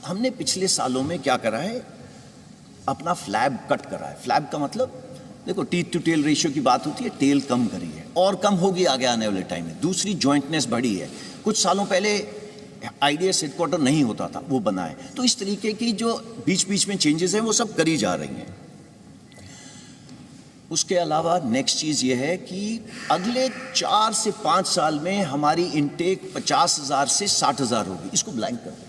हमने पिछले सालों में क्या करा है, अपना फ्लैब कट करा है। फ्लैब का मतलब देखो, टीथ टू टेल रेशियो की बात होती है, टेल कम करी है और कम होगी आगे आने वाले टाइम में। दूसरी, जॉइंटनेस बढ़ी है। कुछ सालों पहले आईडीएस हेडक्वार्टर नहीं होता था, वो बना है। तो इस तरीके की जो बीच बीच में चेंजेस हैं वो सब करी जा रही हैं। उसके अलावा नेक्स्ट चीज ये है कि अगले 4 से 5 साल में हमारी इनटेक 50,000 से 60,000 होगी। इसको ब्लैंक कर दो,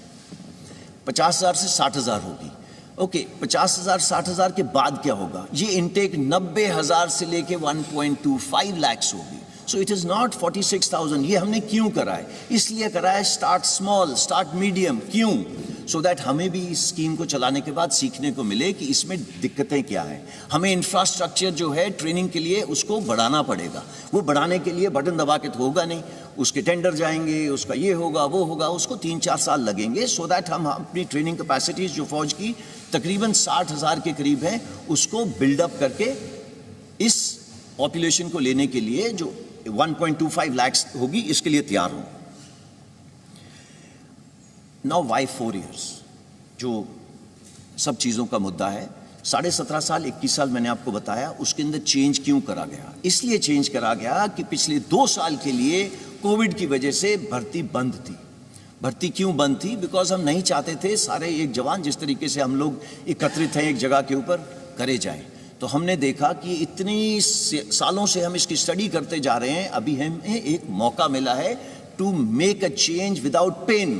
50,000 से 60,000 होगी। ओके, 50,000 60,000 के बाद क्या होगा? ये इनटेक 90,000 से लेके 1.25 लाख होगी। So it is not 46,000। ये हमने क्यों करा है? इसलिए करा है स्टार्ट स्मॉल, स्टार्ट मीडियम। क्यों? सो दैट हमें भी इस स्कीम को चलाने के बाद सीखने को मिले कि इसमें दिक्कतें क्या हैं। हमें इंफ्रास्ट्रक्चर जो है ट्रेनिंग के लिए उसको बढ़ाना पड़ेगा। वो बढ़ाने के लिए बटन दबा के तो होगा नहीं, उसके टेंडर जाएंगे, उसका ये होगा वो होगा, उसको 3-4 साल लगेंगे। सो दैट हम अपनी ट्रेनिंग कैपेसिटीज जो फौज की तकरीबन 60,000 के करीब है, उसको बिल्डअप करके इस पॉपुलेशन को लेने के लिए जो 1.25 लाख होगी, इसके लिए तैयार हूं। नाउ वाई 4 years, जो सब चीज़ों का मुद्दा है। 17.5 साल 21 साल मैंने आपको बताया, उसके अंदर चेंज क्यों करा गया? इसलिए चेंज करा गया कि पिछले 2 साल के लिए कोविड की वजह से भर्ती बंद थी। भर्ती क्यों बंद थी? बिकॉज हम नहीं चाहते थे सारे एक जवान जिस तरीके से हम लोग एकत्रित हैं एक जगह के ऊपर करे जाए। तो हमने देखा कि इतनी सालों से हम इसकी स्टडी करते जा रहे हैं, अभी हमें एक मौका मिला है to make a change without pain.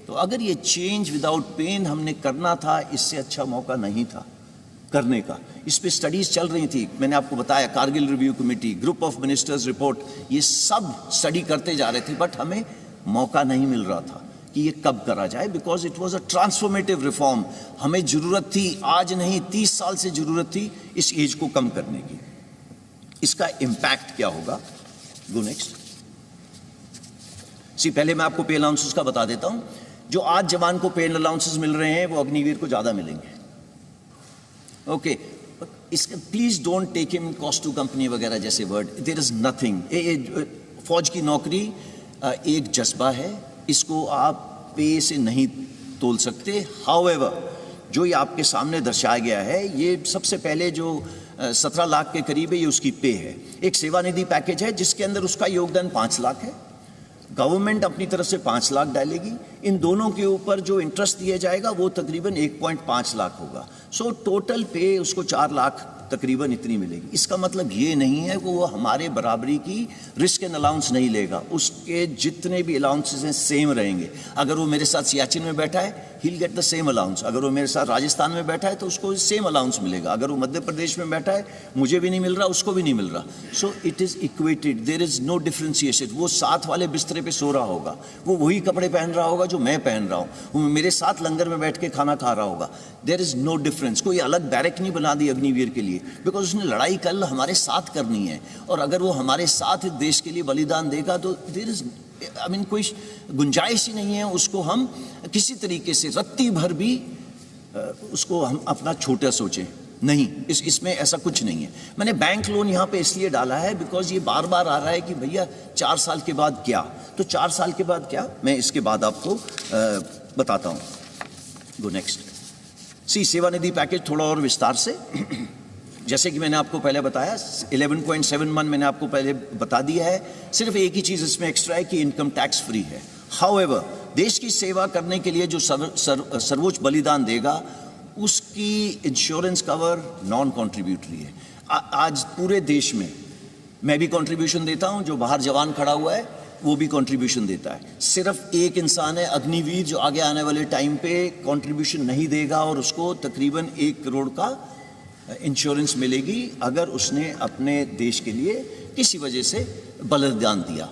तो अगर ये चेंज विदाउट पेन हमने करना था, इससे अच्छा मौका नहीं था करने का। इस पे स्टडीज चल रही थी, मैंने आपको बताया, Kargil review committee, group of ministers report, ये सब स्टडी करते जा रहे थे, बट हमें मौका नहीं मिल रहा था कि ये कब करा जाए। Because it was a transformative reform. हमें जरूरत थी, आज नहीं 30 साल से जरूरत थी इस एज को कम करने की। इसका इंपैक्ट क्या होगा? Go next. पहले मैं आपको पे अलाउंसेस का बता देता हूं। जो आज जवान को पे अलाउंसेस मिल रहे हैं वो अग्निवीर को ज्यादा मिलेंगे। ओके, इसका please don't take him cost to company वगैरह जैसे वर्ड। There is nothing. फौज की नौकरी एक जज्बा है, इसको आप पे से नहीं तोल सकते। हाउएवर, जो ये आपके सामने दर्शाया गया है, ये सबसे पहले जो 17 लाख के करीब है, ये उसकी पे है। एक सेवानिधि पैकेज है जिसके अंदर उसका योगदान 5 लाख है। गवर्नमेंट अपनी तरफ से 5 लाख डालेगी। इन दोनों के ऊपर जो इंटरेस्ट दिया जाएगा वो तकरीबन 1.5 लाख होगा। सो टोटल पे उसको 4 लाख तकरीबन इतनी मिलेगी। इसका मतलब ये नहीं है कि वो हमारे बराबरी की रिस्क एंड अलाउंस नहीं लेगा। उसके जितने भी अलाउंसेस हैं सेम रहेंगे। अगर वो मेरे साथ सियाचिन में बैठा है, he'll get the same allowance। अगर वो मेरे साथ राजस्थान में बैठा है तो उसको सेम अलाउंस मिलेगा। अगर वो मध्य प्रदेश में बैठा है, मुझे भी नहीं मिल रहा, उसको भी नहीं मिल रहा। So it is equated, there is no differentiation. वो साथ वाले बिस्तरे पे सो रहा होगा, वो वही कपड़े पहन रहा होगा जो मैं पहन रहा हूँ, वो मेरे साथ लंगर में बैठ के खाना खा रहा होगा। There is no difference. कोई अलग बैरक नहीं बना दी अग्निवीर के लिए, बिकॉज उसने लड़ाई कल हमारे साथ करनी है। और अगर वो हमारे साथ देश के लिए बलिदान देगा तो देयर इज़ कोई गुंजाइश ही नहीं है उसको हम किसी तरीके से रत्ती भर भी उसको हम अपना छोटा सोचें। नहीं, इसमें ऐसा कुछ नहीं है। मैंने बैंक लोन यहाँ पे इसलिए डाला है बिकॉज ये बार बार आ रहा है कि भैया 4 साल के बाद क्या। तो 4 साल के बाद क्या, मैं इसके बाद आपको बताता हूँ। Go next. सेवानिधि पैकेज थोड़ा और विस्तार से जैसे कि मैंने आपको पहले बताया 11.71 मैंने आपको पहले बता दिया है। सिर्फ एक ही चीज़ इसमें एक्स्ट्रा है कि इनकम टैक्स फ्री है। हाउएवर, देश की सेवा करने के लिए जो सर्वोच्च बलिदान देगा उसकी इंश्योरेंस कवर नॉन कॉन्ट्रीब्यूटरी है। आज पूरे देश में मैं भी कंट्रीब्यूशन देता हूं, जो बाहर जवान खड़ा हुआ है वो भी कंट्रीब्यूशन देता है। सिर्फ एक इंसान है अग्निवीर जो आगे आने वाले टाइम पे कंट्रीब्यूशन नहीं देगा और उसको तकरीबन 1 करोड़ का इंश्योरेंस मिलेगी अगर उसने अपने देश के लिए किसी वजह से बलिदान दिया।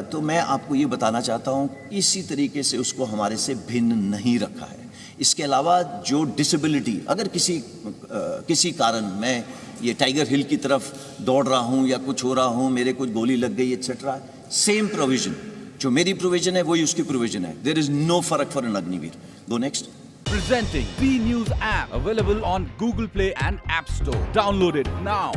तो मैं आपको ये बताना चाहता हूँ, इसी तरीके से उसको हमारे से भिन्न नहीं रखा है। इसके अलावा जो डिसेबिलिटी, अगर किसी कारण मैं ये टाइगर हिल की तरफ दौड़ रहा हूँ या कुछ हो रहा हूँ, मेरे कुछ गोली लग गई एक्सेट्रा, सेम प्रोविजन, जो मेरी प्रोविजन है वही उसकी प्रोविजन है। देयर इज नो फर्क for an Agniveer. Go next. Presenting B News app, available on Google Play and App Store. Download it now.